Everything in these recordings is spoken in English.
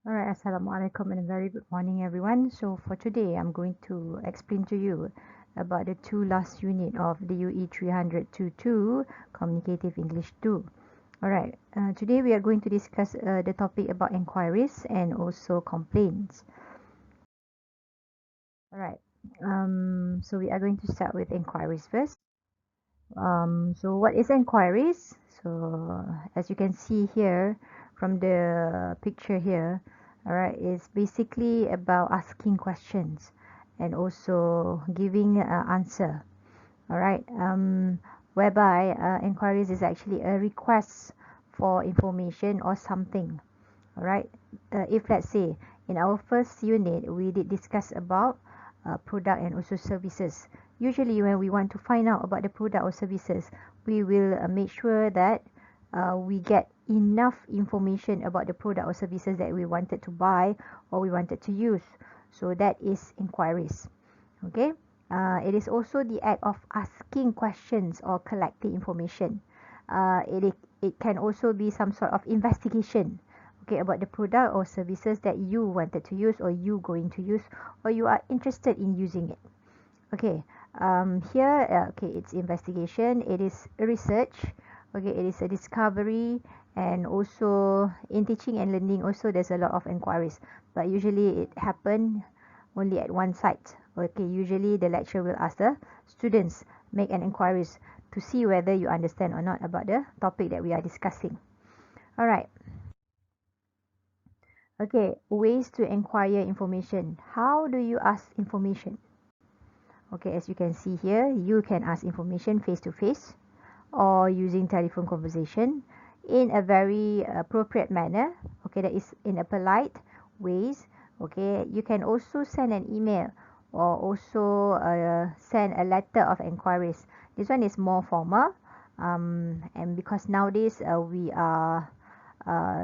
Alright, Assalamualaikum and a very good morning everyone. So for today, I'm going to explain to you about the two last unit of the UE 300-2 Communicative English 2. Alright, today we are going to discuss the topic about enquiries and also complaints. Alright, so we are going to start with enquiries first. So what is enquiries? So as you can see here from the picture here, alright, it's basically about asking questions and also giving an answer. Alright, whereby enquiries is actually a request for information or something. Alright, if let's say in our first unit we did discuss about product and also services. Usually when we want to find out about the product or services, we will make sure that we get enough information about the product or services that we wanted to buy or we wanted to use. So that is inquiries. Okay, it is also the act of asking questions or collecting information. It can also be some sort of investigation, okay, about the product or services that you wanted to use or you going to use or you are interested in using it. Okay, here, okay, it's investigation, it is research, okay, it is a discovery, and also in teaching and learning also there's a lot of inquiries, but usually it happen only at one site. Okay, usually the lecturer will ask the students make an inquiries to see whether you understand or not about the topic that we are discussing. All right. Okay, ways to inquire information. How do you ask information? Okay, as you can see here, you can ask information face to face or using telephone conversation in a very appropriate manner. Okay, that is in a polite ways. Okay, you can also send an email or also send a letter of inquiries. This one is more formal, and because nowadays we are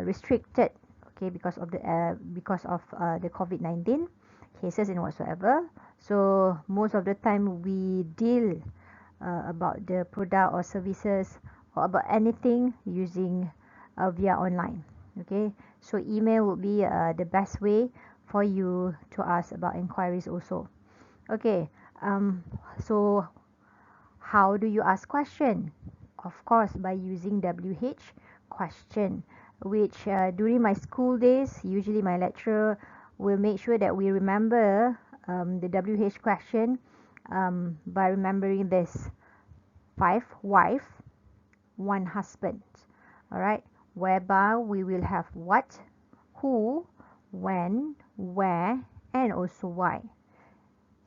restricted, okay, because of the COVID-19 cases and whatsoever. So most of the time we deal about the product or services or about anything using via online. Okay, so email would be the best way for you to ask about inquiries also. Okay, so how do you ask question? Of course, by using WH question, which during my school days, usually my lecturer will make sure that we remember the WH question by remembering this: 5 wife, 1 husband. Alright, whereby we will have what, who, when, where, and also why.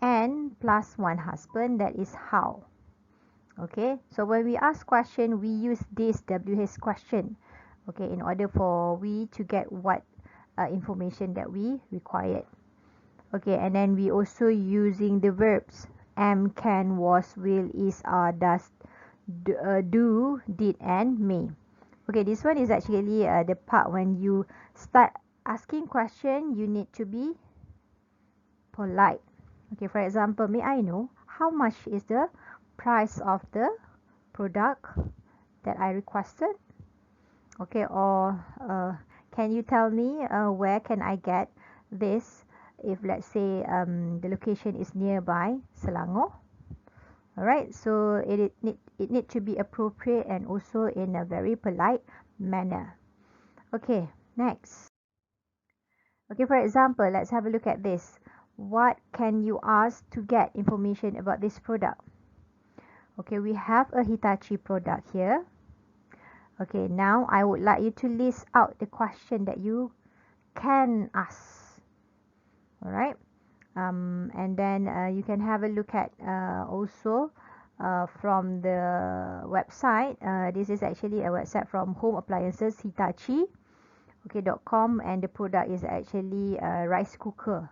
And plus 1 husband, that is how. Okay, so when we ask question, we use this WH question, okay, in order for we to get what information that we required. Okay, and then we also using the verbs am, can, was, will, is, are, does, do, did, and may. Okay, this one is actually the part when you start asking question, you need to be polite. Okay, for example, may I know how much is the price of the product that I requested? Okay, or can you tell me where can I get this if let's say the location is nearby Selangor? Alright, so it need to be appropriate and also in a very polite manner. Okay, next. Okay, for example, let's have a look at this. What can you ask to get information about this product? Okay, we have a Hitachi product here. Okay, now I would like you to list out the question that you can ask. Alright, and then you can have a look at also from the website. This is actually a website from Home Appliances Hitachi. Okay, .com, and the product is actually a rice cooker,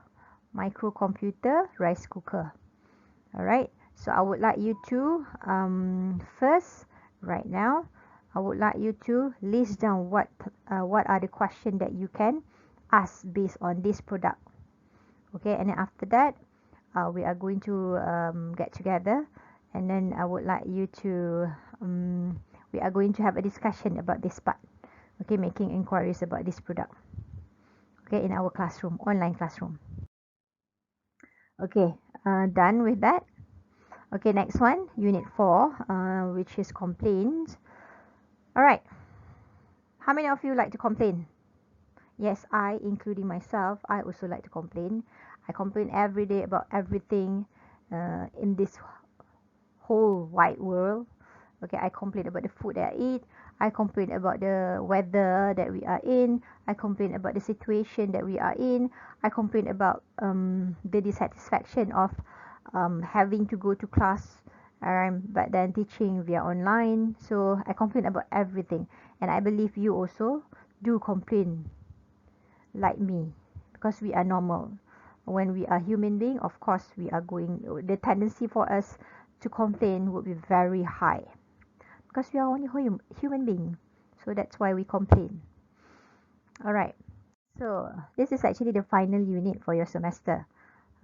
microcomputer rice cooker. Alright, so I would like you to first, right now, I would like you to list down what are the questions that you can ask based on this product. Okay, and then after that, we are going to get together, and then I would like you to we are going to have a discussion about this part. Okay, making inquiries about this product. okay, in our classroom, online classroom. Okay, done with that. Okay, next one, unit 4, which is complaints. All right, how many of you like to complain? Yes, I, including myself, I also like to complain. I complain every day about everything in this whole wide world. Okay, I complain about the food that I eat. I complain about the weather that we are in. I complain about the situation that we are in. I complain about the dissatisfaction of having to go to class, but then teaching via online. So I complain about everything, and I believe you also do complain like me, because we are normal. When we are human being, of course we are going, the tendency for us to complain would be very high, because we are only human being. So that's why we complain. All right, so this is actually the final unit for your semester.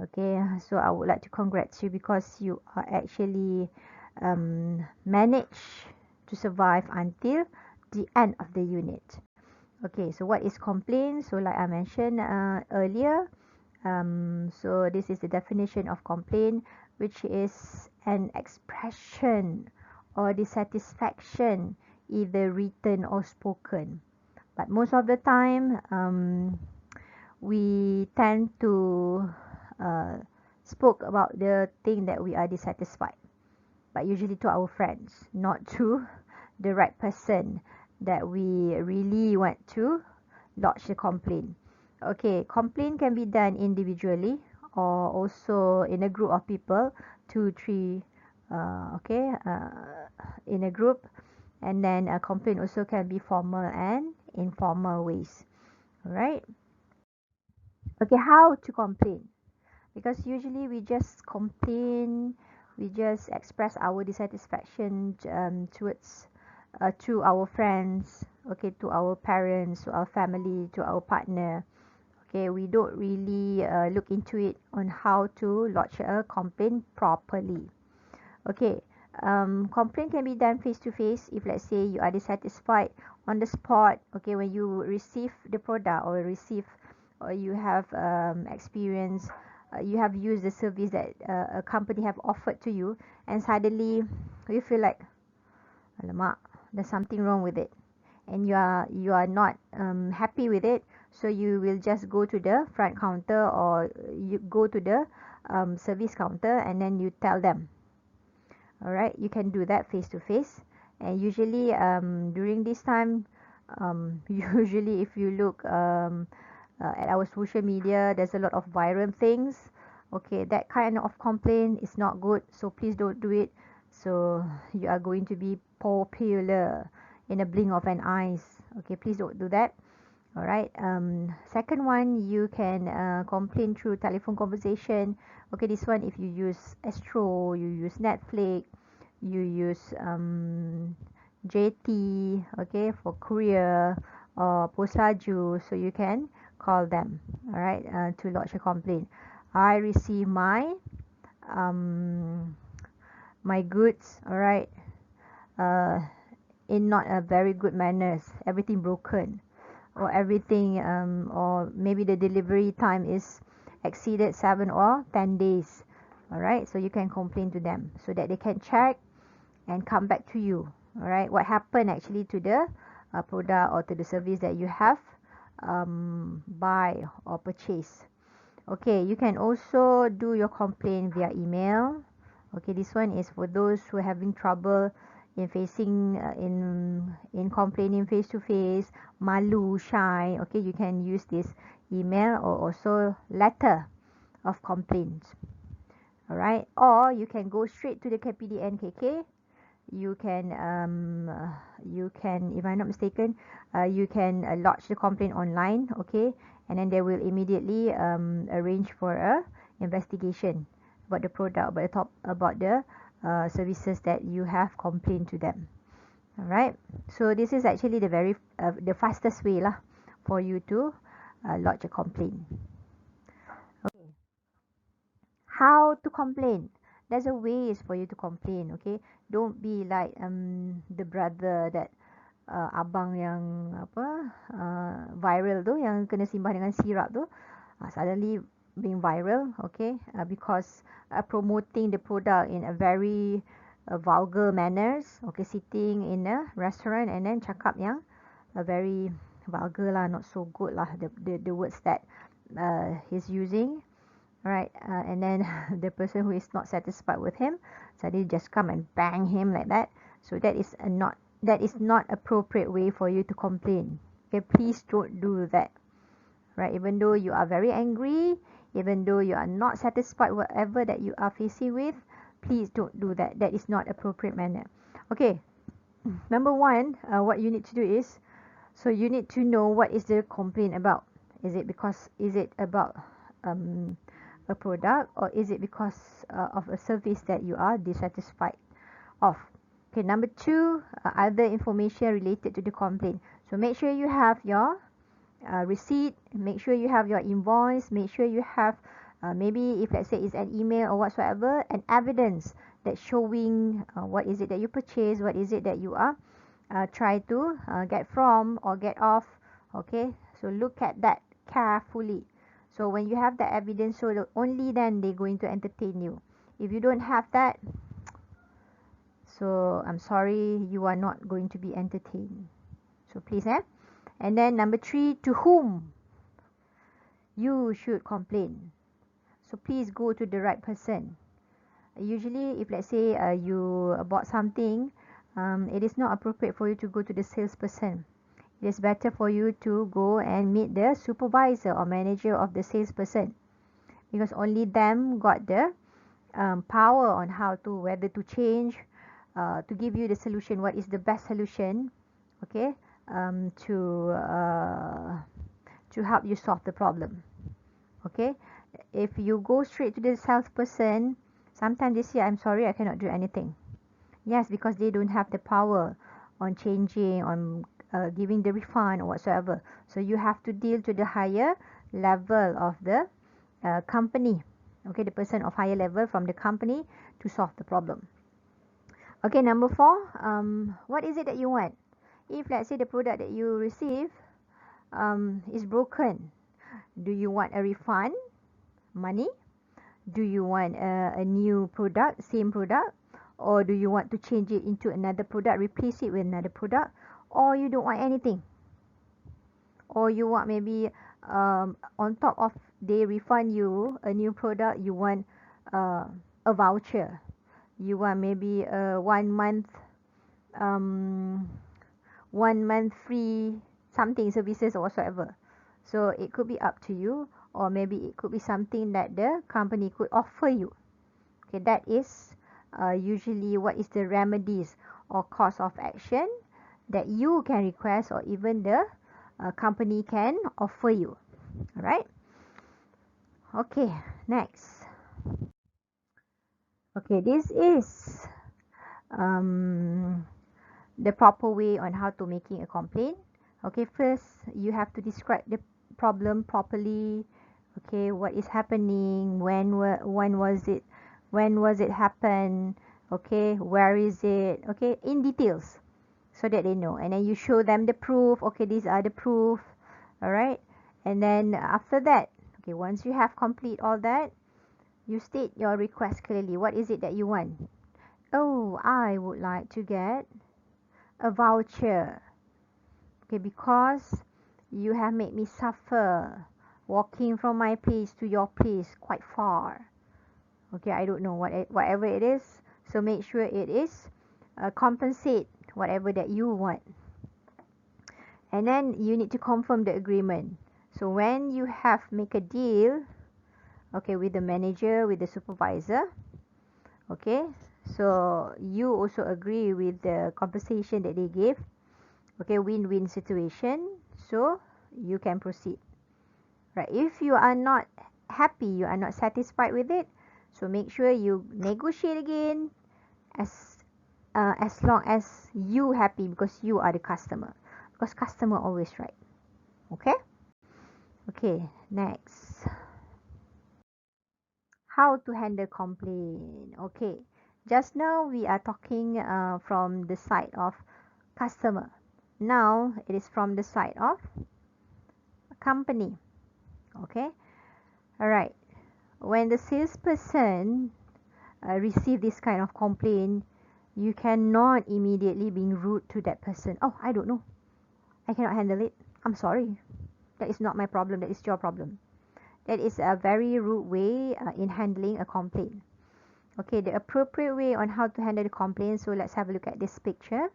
Okay, so I would like to congratulate you, because you are actually managed to survive until the end of the unit. Okay, so what is complaint? So like I mentioned earlier, so this is the definition of complaint, which is an expression or dissatisfaction, either written or spoken. But most of the time, we tend to uh, spoke about the thing that we are dissatisfied, but usually to our friends, not to the right person that we really want to lodge the complaint. Okay, complaint can be done individually or also in a group of people, two, three, in a group. And then a complaint also can be formal and informal ways. All right. Okay, how to complain? Because usually we just complain, we just express our dissatisfaction towards to our friends, okay, to our parents, to our family, to our partner. Okay, we don't really look into it on how to lodge a complaint properly. Okay, complaint can be done face to face. If let's say you are dissatisfied on the spot, okay, when you receive the product or receive, or you have experience, you have used the service that a company have offered to you, and suddenly you feel like, alamak, there's something wrong with it, and you are not happy with it, so you will just go to the front counter, or you go to the service counter, and then you tell them. All right, you can do that face to face. And usually during this time, usually if you look at our social media, there's a lot of viral things. Okay, that kind of complaint is not good, so please don't do it. So you are going to be popular in a blink of an eyes. Okay, please don't do that. All right. Second one, you can complain through telephone conversation. Okay, this one, if you use Astro, you use Netflix, you use JT, okay, for courier, or Postlaju, so you can call them. All right, to lodge a complaint. I receive um, my goods. All right, uh, in not a very good manners. Everything broken, or everything, or maybe the delivery time is exceeded 7 or 10 days. All right, so you can complain to them so that they can check and come back to you. All right, what happened actually to the product or to the service that you have buy or purchase. Okay, you can also do your complaint via email. Okay, this one is for those who are having trouble in facing in complaining face to face, malu, shy. Okay, you can use this email or also letter of complaints. All right, or you can go straight to the KPD NKK. You can, if I'm not mistaken, you can lodge the complaint online. Okay, and then they will immediately arrange for a investigation about the product, about the services that you have complained to them. All right, so this is actually the fastest way lah for you to lodge a complaint. Okay, how to complain? There's a ways for you to complain. Okay, don't be like the brother that abang yang viral tu, yang kena simbah dengan sirap tu, suddenly being viral, okay, because promoting the product in a very vulgar manners, okay, sitting in a restaurant and then cakap yang very vulgar lah, not so good lah, the words that he's using, right, and then the person who is not satisfied with him suddenly just come and bang him like that. So that is not appropriate way for you to complain. Okay, please don't do that. Right, even though you are very angry, even though you are not satisfied whatever that you are facing with, please don't do that. That is not appropriate manner. Okay, number one, what you need to do is, so you need to know what is the complaint about. Is it about a product, or is it because of a service that you are dissatisfied of? Okay, number two, other information related to the complaint. So make sure you have your receipt, make sure you have your invoice, make sure you have maybe if let's say it's an email or whatsoever, an evidence that showing what is it that you purchase, what is it that you are try to get from or get off. Okay, so look at that carefully. So when you have the evidence, so only then they're going to entertain you. If you don't have that, so I'm sorry, you are not going to be entertained. So please, and then number three, to whom you should complain. So please go to the right person. Usually, if let's say you bought something, it is not appropriate for you to go to the salesperson. It is better for you to go and meet the supervisor or manager of the salesperson, because only them got the power on how to, whether to change, to give you the solution, what is the best solution, okay, to help you solve the problem. Okay, if you go straight to the salesperson, sometimes they say, I'm sorry, I cannot do anything. Yes, because they don't have the power on changing, on giving the refund or whatsoever. So you have to deal to the higher level of the company. Okay, the person of higher level from the company to solve the problem. Okay, number four, what is it that you want? If let's say the product that you receive is broken, do you want a refund, money? Do you want a new product, same product? Or do you want to change it into another product, replace it with another product? Or you don't want anything? Or you want maybe on top of they refund you a new product, you want a voucher. You want maybe a 1 month um, 1 month free something, services or whatsoever. So it could be up to you, or maybe it could be something that the company could offer you. Okay, that is usually what is the remedies or course of action that you can request, or even the company can offer you. Alright. Okay, next. Okay, this is the proper way on how to making a complaint. Okay, first you have to describe the problem properly. Okay, what is happening, when was it happen, okay, where is it, okay, in details, so that they know, and then you show them the proof. Okay, these are the proof. All right, and then after that, okay, once you have complete all that, you state your request clearly. What is it that you want? Oh, I would like to get a voucher. Okay, because you have made me suffer walking from my place to your place quite far. Okay, I don't know whatever it is. So make sure it is compensate whatever that you want. And then you need to confirm the agreement. So when you have make a deal, okay, with the manager, with the supervisor, okay, so you also agree with the compensation that they give. Okay, win-win situation. So you can proceed. Right. If you are not happy, you are not satisfied with it, so make sure you negotiate again, as long as you happy, because you are the customer. Because customer always right. Okay? Okay, next. How to handle complaint. Okay. Just now we are talking from the side of customer. Now it is from the side of company. Okay, alright. When the salesperson receive this kind of complaint, you cannot immediately being rude to that person. Oh, I don't know, I cannot handle it, I'm sorry, that is not my problem, that is your problem. That is a very rude way in handling a complaint. Okay, the appropriate way on how to handle the complaint. So let's have a look at this picture.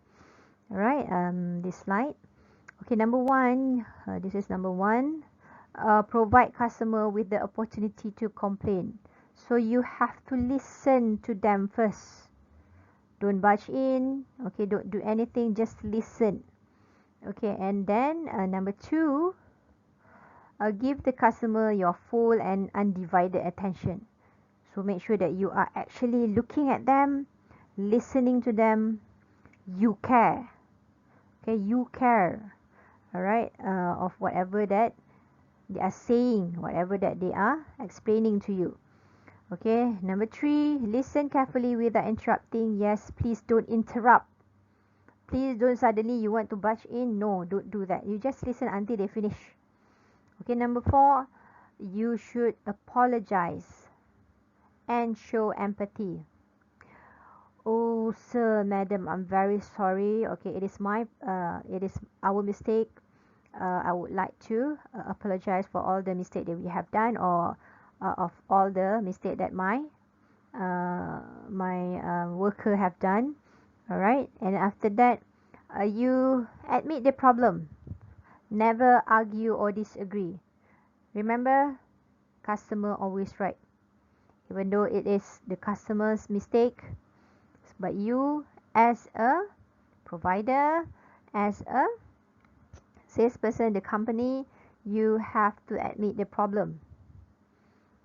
All right, this slide. Okay, number one, this is number one. Provide customer with the opportunity to complain. So you have to listen to them first. Don't barge in. Okay, don't do anything. Just listen. Okay, and then number two, give the customer your full and undivided attention. So make sure that you are actually looking at them, listening to them. You care. Okay, you care. All right, of whatever that they are saying, whatever that they are explaining to you. Okay, number three, listen carefully without interrupting. Yes, please don't interrupt. Please don't suddenly you want to barge in. No, don't do that. You just listen until they finish. Okay, number four, you should apologize and show empathy. Oh, sir, madam, I'm very sorry. Okay, it is our mistake. I would like to apologize for all the mistake that we have done, or of all the mistake that my worker have done. All right, and after that, you admit the problem. Never argue or disagree. Remember, customer always right. Even though it is the customer's mistake, but you as a provider, as a salesperson, the company, you have to admit the problem.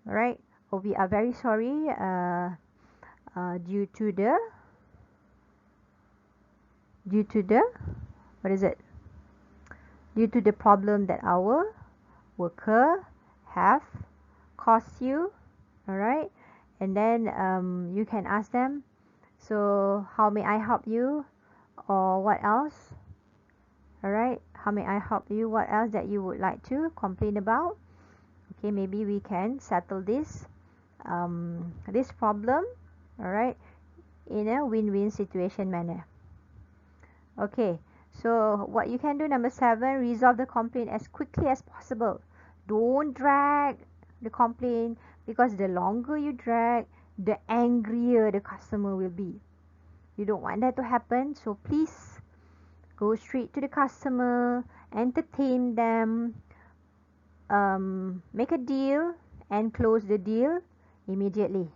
Alright? Oh, we are very sorry due to the what is it? Due to the problem that our worker have caused you. Alright? And then you can ask them, so how may I help you, or what else? Alright, how may I help you? What else that you would like to complain about? Okay, maybe we can settle this this problem, alright, in a win-win situation manner. Okay, so what you can do, number 7, resolve the complaint as quickly as possible. Don't drag the complaint, because the longer you drag, the angrier the customer will be. You don't want that to happen, so please go straight to the customer, entertain them, make a deal, and close the deal immediately.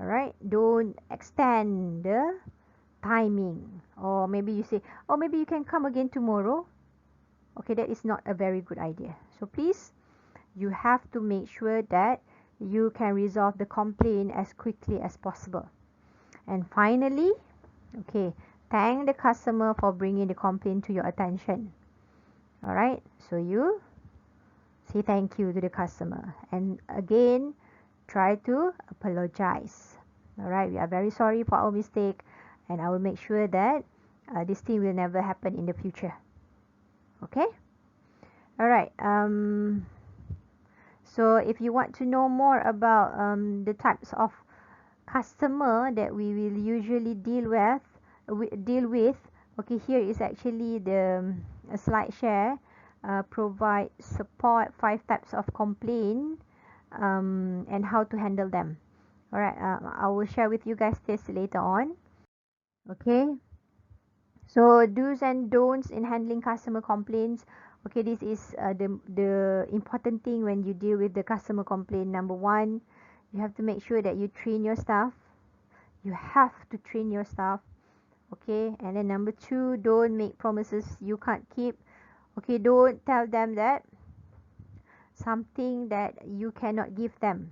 Alright, don't extend the timing, or maybe you say, oh, maybe you can come again tomorrow. Okay, that is not a very good idea. So please, you have to make sure that you can resolve the complaint as quickly as possible. And finally, okay, thank the customer for bringing the complaint to your attention. Alright, so you say thank you to the customer, and again, try to apologize. Alright, we are very sorry for our mistake, and I will make sure that this thing will never happen in the future. Okay? Alright, so if you want to know more about the types of customer that we will usually deal with, okay, here is actually the slide share. Provide support 5 types of complaint, and how to handle them. Alright, I will share with you guys this later on. Okay, so do's and don'ts in handling customer complaints. Okay, this is the important thing when you deal with the customer complaint. Number 1, you have to make sure that you train your staff. You have to train your staff. Okay, and then number 2, don't make promises you can't keep. Okay, don't tell them that something that you cannot give them.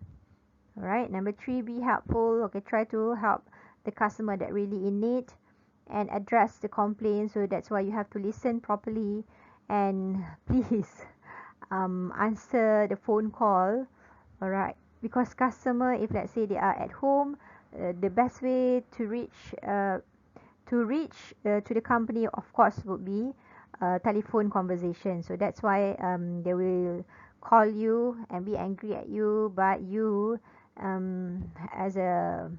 Alright, number 3, be helpful. Okay, try to help the customer that really in need and address the complaint. So that's why you have to listen properly, and please answer the phone call. Alright, because customer, if let's say they are at home, the best way to reach to the company, of course, would be telephone conversation. So that's why they will call you and be angry at you, but you as a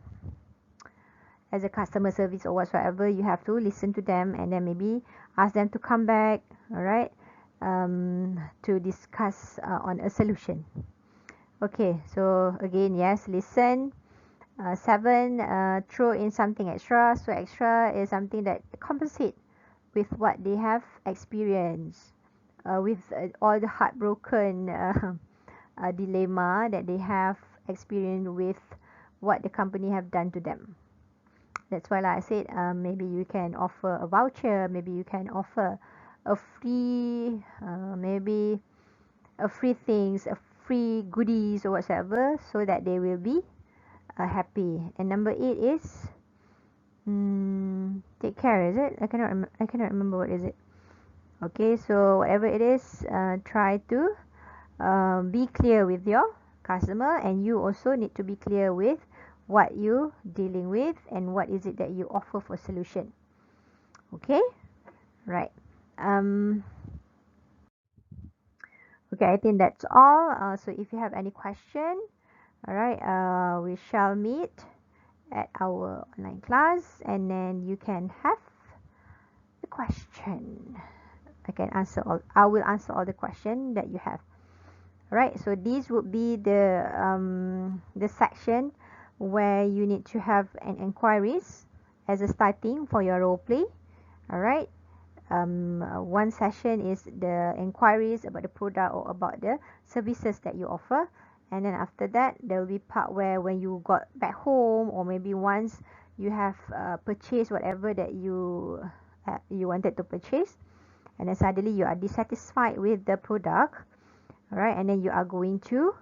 customer service or whatsoever, you have to listen to them and then maybe ask them to come back, all right, to discuss on a solution. Okay, so again, yes, listen. 7, throw in something extra. So extra is something that compensate with what they have experienced, with all the heartbroken dilemma that they have experienced with what the company have done to them. That's why, like I said, maybe you can offer a voucher, maybe you can offer a free, maybe a free things, a free goodies or whatever, so that they will be happy. And number 8 is take care. Is it? I cannot remember what is it. Okay, so whatever it is, try to be clear with your customer, and you also need to be clear with what you dealing with and what is it that you offer for solution. Okay, right. Okay, I think that's all. So if you have any question, all right, we shall meet at our online class, and then you can have the question. I will answer all the question that you have. All right, so this would be the section where you need to have an enquiries as a starting for your role play. All right. One session is the enquiries about the product or about the services that you offer, and then after that there will be part where when you got back home, or maybe once you have purchased whatever that you wanted to purchase, and then suddenly you are dissatisfied with the product, all right, and then you are going to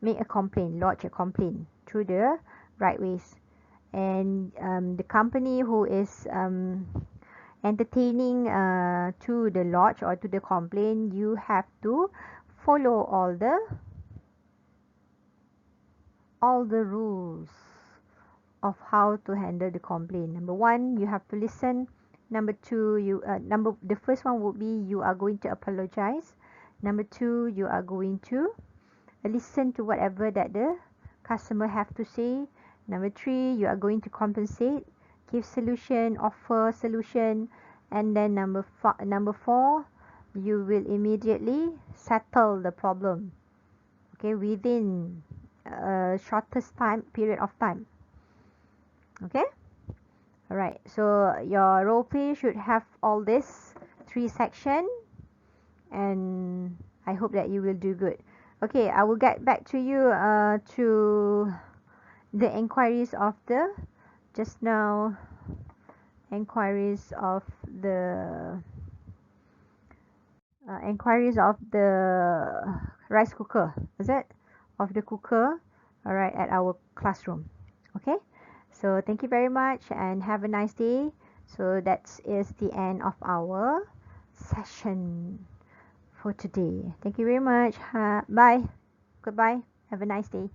make a complaint, lodge a complaint through the right ways, and the company who is entertaining to the lodge or to the complaint, you have to follow all the rules of how to handle the complaint. Number 1, you have to listen. Number 2, the first one would be you are going to apologize. Number 2, you are going to listen to whatever that the customer have to say. Number 3, you are going to compensate, give solution, offer solution, and then number 4, you will immediately settle the problem, okay, within shortest period of time. Okay, all right, so your role play should have all this 3 section, and I hope that you will do good. Okay, I will get back to you to the enquiries of the just now, enquiries of the rice cooker, is it, of the cooker, all right, at our classroom. Okay, so thank you very much and have a nice day. So that is the end of our session for today. Thank you very much. Bye. Goodbye. Have a nice day.